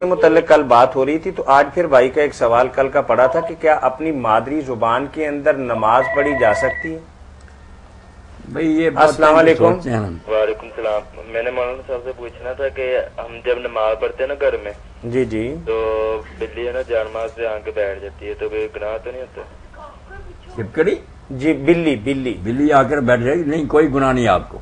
متعلق کل بات ہو رہی تھی تو آج پھر بھائی کا ایک سوال کل کا پڑا تھا کہ کیا اپنی مادری زبان کے اندر نماز پڑھی جا سکتی ہے؟ بھئی یہ السلام علیکم۔ وعلیکم السلام۔ میں نے مولانا صاحب سے پوچھنا تھا کہ ہم جب نماز پڑھتے ہیں نا گھر میں جی جی تو بلی ہے نا جانماز سے آ کے بیٹھ جاتی ہے تو کوئی گناہ تو نہیں ہوتا؟ چھپکڑی جی بلی آ کر بیٹھ جائے گی، نہیں کوئی گناہ نہیں آپ کو۔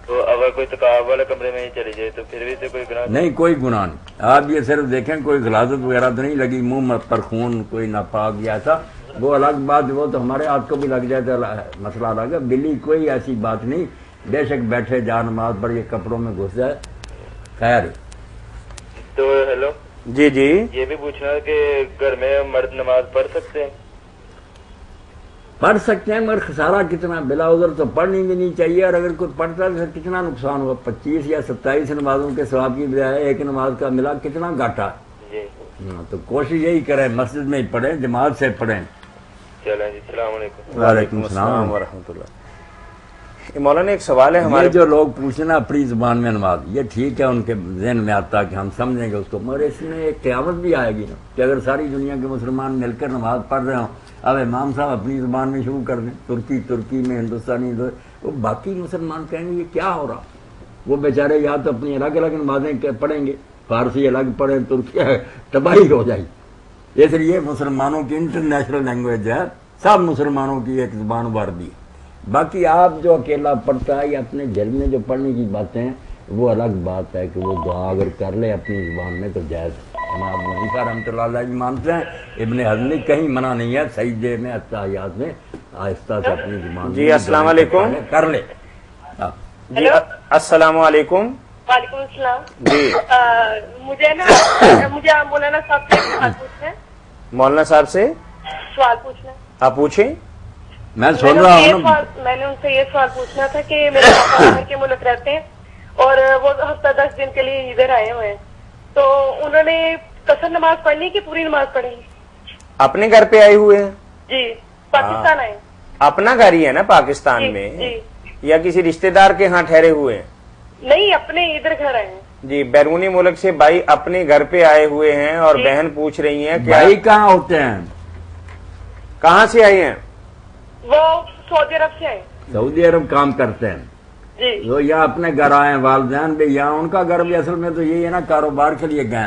تو اگر کوئی تقاب والے کمرے میں ہی چلی جائے تو پھر بھی تو کوئی گناہ نہیں، کوئی گناہ نہیں۔ آپ یہ صرف دیکھیں کوئی غلاظت وغیرہ تو نہیں لگی، منہ پر خون کوئی ناپاک یا ایسا، وہ الگ بات، وہ تو ہمارے ہاتھ کو بھی لگ جائے تو مسئلہ الگ ہے۔ بلی کوئی ایسی بات نہیں، بے شک بیٹھے جا نماز پر یہ کپڑوں میں گھس جائے خیر۔ تو ہیلو جی جی یہ بھی پوچھنا ہے کہ گھر میں مرد نماز پڑھ سکتے ہیں؟ پڑھ سکتے ہیں مگر خسارہ کتنا، بلا عذر تو پڑھنی بھی نہیں چاہیے، اور اگر کوئی پڑھتا ہے تو کتنا نقصان ہوا، 25 یا 27 نمازوں کے ثواب کی بجائے ایک نماز کا ملا، کتنا گھاٹا۔ جی تو کوشش یہی کریں مسجد میں ہی پڑھیں، جماعت سے پڑھیں۔ چلیں جی، السلام علیکم۔ وعلیکم السلام ورحمۃ اللہ۔ مولانا ایک سوال ہے ہمارے، یہ جو لوگ پوچھنا اپنی زبان میں نماز، یہ ٹھیک ہے ان کے ذہن میں آتا کہ ہم سمجھیں گے اس کو، مگر اس میں ایک قیامت بھی آئے گی نا کہ اگر ساری دنیا کے مسلمان مل کر نماز پڑھ رہے ہوں، اب امام صاحب اپنی زبان میں شروع کر دیں، ترکی میں، ہندوستانی، وہ باقی مسلمان کہیں گے یہ کیا ہو رہا، وہ بیچارے یا تو اپنی الگ الگ نمازیں پڑھیں گے، فارسی الگ پڑھیں، ترکی تباہی ہو جائے گی۔ اس لیے مسلمانوں کی انٹرنیشنل لینگویج ہے، سب مسلمانوں کی ایک زبان وردی ہے۔ باقی آپ جو اکیلا پڑھتا ہے یا اپنے دل میں جو پڑھنے کی باتیں ہیں وہ الگ بات ہے کہ وہ دعا اگر کر لے اپنی زبان میں تو جائز ہے۔ امام حنیفہ رحمۃ اللہ علیہ مانتے ہیں، ابن حزم کہیں منع نہیں ہے، سجدے میں اتحیات میں آہستہ سے اپنی زبان جی السلام علیکم کر لے۔ جی السلام علیکم۔ وعلیکم السلام۔ جی مجھے مولانا صاحب سے سوال پوچھنا ہے۔ مولانا صاحب سے سوال پوچھنا ہے، آپ پوچھیں۔ میں سن رہا ہوں نا، میں نے ان سے یہ سوال پوچھنا تھا کہ میرے پاپا باہر کے ملک رہتے ہیں اور وہ ہفتہ 10 دن کے لیے ادھر آئے ہوئے ہیں، تو انہوں نے قصر نماز پڑھنی کہ پوری نماز پڑھیں گی؟ اپنے گھر پہ آئے ہوئے ہیں؟ جی پاکستان آئے۔ اپنا گھر ہی ہے نا پاکستان میں، یا کسی رشتہ دار کے ہاں ٹھہرے ہوئے ہیں؟ نہیں، اپنے ادھر گھر آئے ہیں۔ جی بیرونی ملک سے بھائی اپنے گھر پہ آئے ہوئے ہیں اور بہن پوچھ رہی ہیں کہ بھائی کہاں ہوتے ہیں؟ کہاں سے آئے ہیں؟ وہ سعودی عرب سے آئے۔ سعودی عرب کام کرتے ہیں جی جو یا اپنے گھر آئے ہیں، والدین بھی یہاں، ان کا گھر بھی اصل میں تو یہی ہے نا، کاروبار کے لیے گئے۔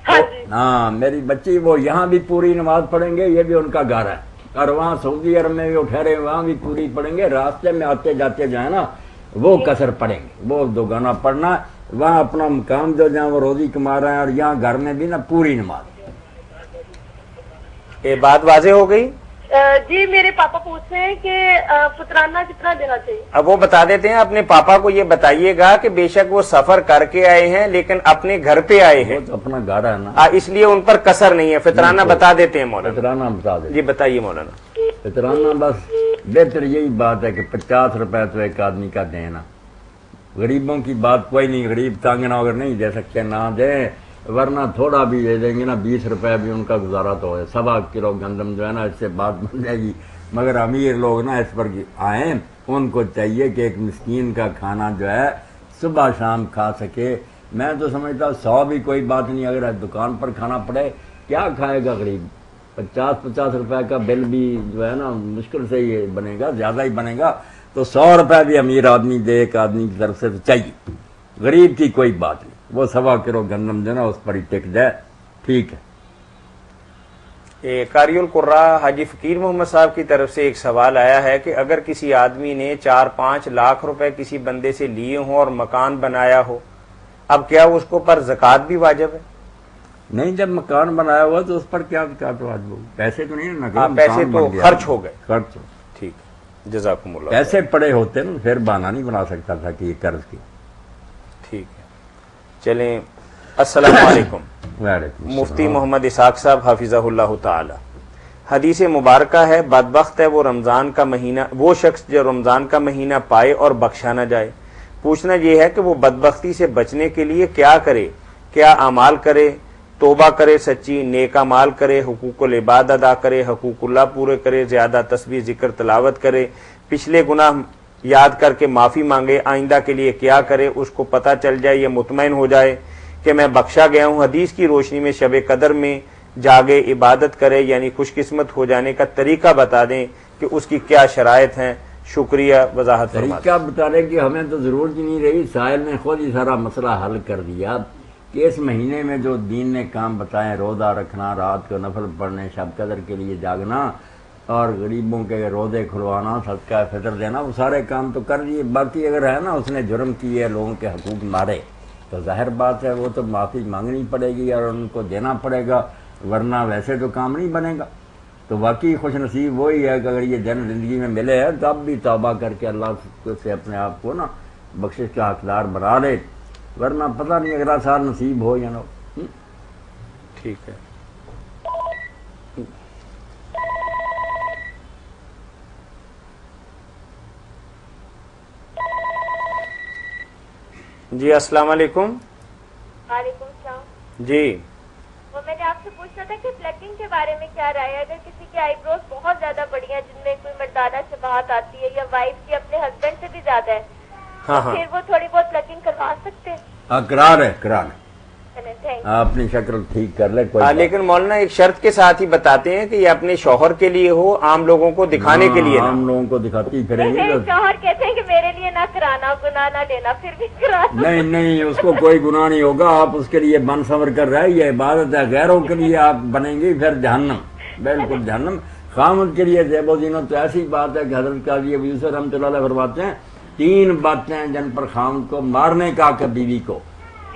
ہاں جی ہاں میری بچی وہ یہاں بھی پوری نماز پڑھیں گے، یہ بھی ان کا گھر ہے، اور وہاں سعودی عرب میں بھی وہ ٹھہرے وہاں بھی پوری پڑھیں گے، راستے میں آتے جاتے جو ہے نا وہ قصر پڑھیں گے، وہ دوگانا پڑھنا، وہاں اپنا مقام جو جہاں وہ روزی کما رہے ہیں، اور یہاں گھر میں بھی نا پوری نماز۔ یہ بات واضح ہو گئی؟ جی میرے پاپا پوچھ رہے ہیں کہ فطرانہ کتنا دینا چاہیے؟ اب وہ بتا دیتے ہیں، اپنے پاپا کو یہ بتائیے گا کہ بے شک وہ سفر کر کے آئے ہیں لیکن اپنے گھر پہ آئے ہیں، وہ تو اپنا گھر ہے نا، اس لیے ان پر قصر نہیں ہے، فطرانہ بتا دیتے ہیں مولانا۔ فطرانہ بتا دیں۔ جی بتائیے مولانا۔ فطرانہ بس بہتر یہی بات ہے کہ 50 روپے تو ایک آدمی کا دینا، غریبوں کی بات کوئی نہیں، غریب تانگ نہ اگر نہیں دے سکتے نہ دیں، ورنہ تھوڑا بھی دے دیں گے نا، 20 روپے بھی ان کا گزارا تو ہے، 1.25 کلو گندم جو ہے نا، اس سے بات بن جائے گی۔ مگر امیر لوگ نا اس پر آئیں، ان کو چاہیے کہ ایک مسکین کا کھانا جو ہے صبح شام کھا سکے۔ میں تو سمجھتا 100 بھی کوئی بات نہیں، اگر دکان پر کھانا پڑے کیا کھائے گا غریب، 50 روپے کا بل بھی جو ہے نا مشکل سے یہ بنے گا، زیادہ ہی بنے گا، تو 100 روپے بھی امیر آدمی دے ایک آدمی کی طرف سے تو چاہیے، غریب کی کوئی بات نہیں، وہ 1.25 کلو گندم جو ہے نا اس پر ہی ٹک جائے، ٹھیک ہے۔ قاری القراء حاجی فقیر محمد صاحب کی طرف سے ایک سوال آیا ہے کہ اگر کسی آدمی نے 4-5 لاکھ روپے کسی بندے سے لیے ہوں اور مکان بنایا ہو، اب کیا اس کو پر زکوٰۃ بھی واجب ہے؟ نہیں، جب مکان بنایا ہوا تو اس پر کیا زکوٰۃ واجب ہوگی؟ پیسے تو نہیں نا، پیسے تو خرچ ہو گئے، خرچ ہو، ٹھیک ہے، جزاکم اللہ۔ پیسے پڑے ہوتے نا پھر بہانہ نہیں بنا سکتا تھا کہ یہ قرض کی۔ ٹھیک ہے، چلیں، السلام علیکم۔ مفتی محمد اسحاق صاحب حافظہ اللہ تعالی، حدیث مبارکہ ہے بدبخت ہے وہ شخص جو رمضان کا مہینہ پائے اور بخشا نہ جائے۔ پوچھنا یہ ہے کہ وہ بدبختی سے بچنے کے لیے کیا کرے، کیا اعمال کرے، توبہ کرے، سچی نیک اعمال کرے، حقوق العباد ادا کرے، حقوق اللہ پورے کرے، زیادہ تسبیح ذکر تلاوت کرے، پچھلے گناہ یاد کر کے معافی مانگے، آئندہ کے لیے کیا کرے، اس کو پتہ چل جائے یا مطمئن ہو جائے کہ میں بخشا گیا ہوں. حدیث کی روشنی میں شب قدر میں جاگے عبادت کرے یعنی خوش قسمت ہو جانے کا طریقہ بتا دیں کہ اس کی کیا شرائط ہیں. شکریہ وضاحت فرمائیں. طریقہ بتانے کی ہمیں تو ضرورت ہی نہیں رہی، سائل نے خود ہی سارا مسئلہ حل کر دیا کہ اس مہینے میں جو دین نے کام بتائے، روزہ رکھنا، رات کو نفل پڑھنے، شب قدر کے لیے جاگنا اور غریبوں کے روزے کھلوانا، صدقہ فطر دینا، وہ سارے کام تو کر دیے. باقی اگر ہے نا اس نے جرم کیے، لوگوں کے حقوق مارے، تو ظاہر بات ہے وہ تو معافی مانگنی پڑے گی اور ان کو دینا پڑے گا، ورنہ ویسے تو کام نہیں بنے گا. تو واقعی خوش نصیب وہی ہے کہ اگر یہ دن زندگی میں ملے ہے تب بھی توبہ کر کے اللہ سے اپنے آپ کو نا بخشش کا حقدار بنا لے، ورنہ پتہ نہیں اگلا سال نصیب ہو یا نہ ہو. ٹھیک ہے. جی السلام علیکم. وعلیکم السلام. جی وہ میں نے آپ سے پوچھنا تھا کہ پلکنگ کے بارے میں کیا رائے ہے؟ اگر کسی کی آئی بروز بہت زیادہ بڑی ہیں جن میں کوئی مردانہ شباہت آتی ہے یا وائف کی اپنے ہسبینڈ سے بھی زیادہ ہے، ہاں پھر وہ تھوڑی بہت پلکنگ کروا سکتے ہیں؟ اقرار ہے، اقرار ہے، تھینک اپنی شکل ٹھیک کر لے کوئی لیکن مولانا ایک شرط کے ساتھ ہی بتاتے ہیں کہ یہ اپنے شوہر کے لیے ہو، عام لوگوں کو دکھانے کے لیے نہ. عام لوگوں کو دکھاتی پھریں گے. شوہر کہتے ہیں کہ میرے لیے نہ کرانا، گناہ نہ لینا، پھر بھی کرانا. نہیں اس کو کوئی گناہ نہیں ہوگا. آپ اس کے لیے بن سنور کر رہے، یہ عبادت ہے. غیروں کے لیے آپ بنیں گی پھر جہنم، بالکل جہنم. خامد کے لیے زیب و زینت تو ایسی بات ہے کہ حضرت قاضی ابو یوسف رحمۃ اللہ علیہ فرماتے ہیں 3 باتیں جن پر خامد کو مارنے کا کہ بیوی کو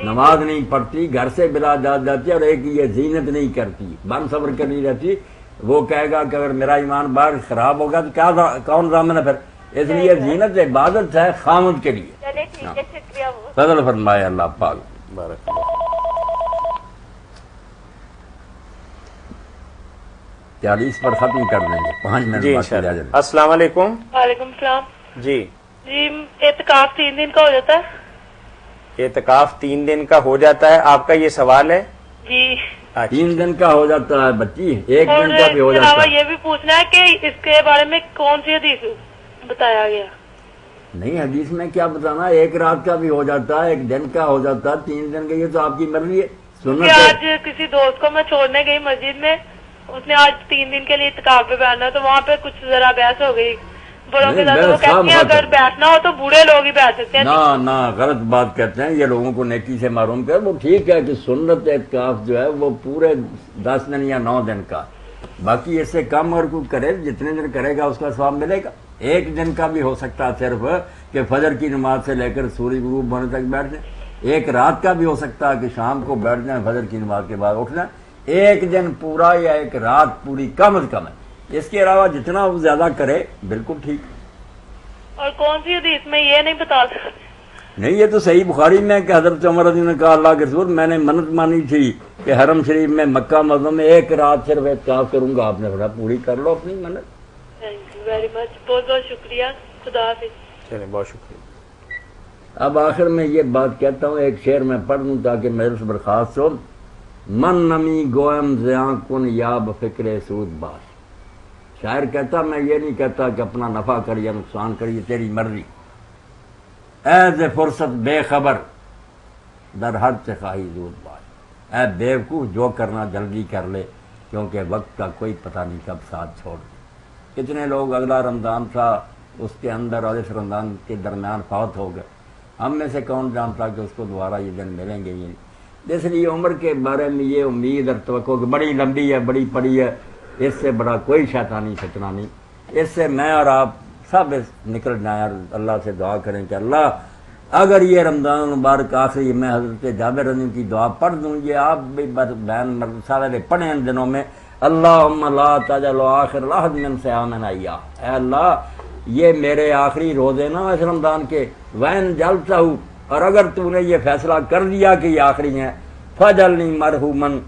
نماز نہیں پڑھتی، گھر سے بلا جاتی ہے، اور ایک یہ زینت نہیں کرتی، بن صبر کر نہیں رہتی. وہ کہے گا کہ اگر میرا ایمان بار خراب ہوگا تو کیا کون ضامن ہے پھر. اس لیے زینت عبادت ہے خامد کے لیے. چلے ٹھیک ہے، شکریہ. فضل فرمائے اللہ پاک. بارک اللہ. 40 پر ختم کر دیں گے، 5 منٹ جی باقی رہ انشاءاللہ. جائیں. السلام علیکم. وعلیکم السلام. جی جی اعتکاف 3 دن کا ہو جاتا ہے؟ اعتکاف 3 دن کا ہو جاتا ہے، آپ کا یہ سوال ہے؟ جی. 3 دن کا ہو جاتا ہے بچی، 1 دن کا بھی ہو اور جاتا علاوہ ہے. یہ بھی پوچھنا ہے کہ اس کے بارے میں کون سی حدیث بتایا گیا؟ نہیں حدیث میں کیا بتانا، 1 رات کا بھی ہو جاتا ہے، 1 دن کا ہو جاتا ہے، 3 دن کا یہ تو آپ کی مرضی ہے. سنت ہے. آج کسی دوست کو میں چھوڑنے گئی مسجد میں، اس نے آج 3 دن کے لیے اعتکاف پہ بیٹھنا، تو وہاں پہ کچھ ذرا بحث ہو گئی بڑوں کے ساتھ. وہ کہتے ہیں اگر بیٹھنا ہو تو بوڑھے لوگ ہی بیٹھ سکتے ہیں. نہ غلط بات کہتے ہیں، یہ لوگوں کو نیکی سے معروم کر. وہ ٹھیک ہے کہ سنت اعتکاف جو ہے وہ پورے 10 دن یا 9 دن کا، باقی اس سے کم اگر کوئی کرے، جتنے دن کرے گا اس کا ثواب ملے گا. 1 دن کا بھی ہو سکتا ہے صرف کہ فجر کی نماز سے لے کر سورج غروب ہونے تک بیٹھ جائیں. 1 رات کا بھی ہو سکتا ہے کہ شام کو بیٹھ جائیں، فجر کی نماز کے بعد اٹھ جائیں. 1 دن پورا یا 1 رات پوری کم از کم ہے. اس کے علاوہ جتنا وہ زیادہ کرے بالکل ٹھیک. اور کون سی حدیث میں یہ نہیں بتا سکتے؟ نہیں یہ تو صحیح بخاری میں کہ حضرت عمر رضی اللہ نے کہا اللہ کے رسول میں نے منت مانی تھی کہ حرم شریف میں مکہ معظم میں 1 رات صرف اعتکاف کروں گا. آپ نے بڑا پوری کر لو اپنی منت. تھینک یو ویری مچ، بہت بہت شکریہ. خدا حافظ. چلیں بہت شکریہ. اب آخر میں یہ بات کہتا ہوں، ایک شعر میں پڑھ دوں تاکہ مجلس برخاست ہو. من نمی گویم زیاں کن یا بفکر سود باش. شاعر کہتا میں یہ نہیں کہتا کہ اپنا نفع کر یا نقصان کر، یہ تیری مرضی. اے فرصت بے خبر در حد سے خواہی زود باش. اے بیوقوف جو کرنا جلدی کر لے، کیونکہ وقت کا کوئی پتہ نہیں کب ساتھ چھوڑ دے. کتنے لوگ اگلا رمضان تھا اس کے اندر اور اس رمضان کے درمیان فوت ہو گئے. ہم میں سے کون جانتا کہ اس کو دوبارہ یہ دن ملیں گے. یہ اس لیے عمر کے بارے میں یہ امید اور توقع کہ بڑی لمبی ہے، بڑی پڑی ہے، اس سے بڑا کوئی شیطانی فتنہ نہیں. اس سے میں اور آپ سب نکل جائیں اور اللہ سے دعا کریں کہ اللہ اگر یہ رمضان مبارک آخری میں حضرت جابر رضی کی دعا پڑھ دوں، یہ آپ بھی بہن سارے پڑھیں ان دنوں میں، اللہم لا تجعل آخر لحظ من صیامنا ایاہ. اے اللہ یہ میرے آخری روزے نا اس رمضان کے، وین جلتا ہوں، اور اگر تو نے یہ فیصلہ کر دیا کہ یہ آخری ہیں، فجلنی مرحومن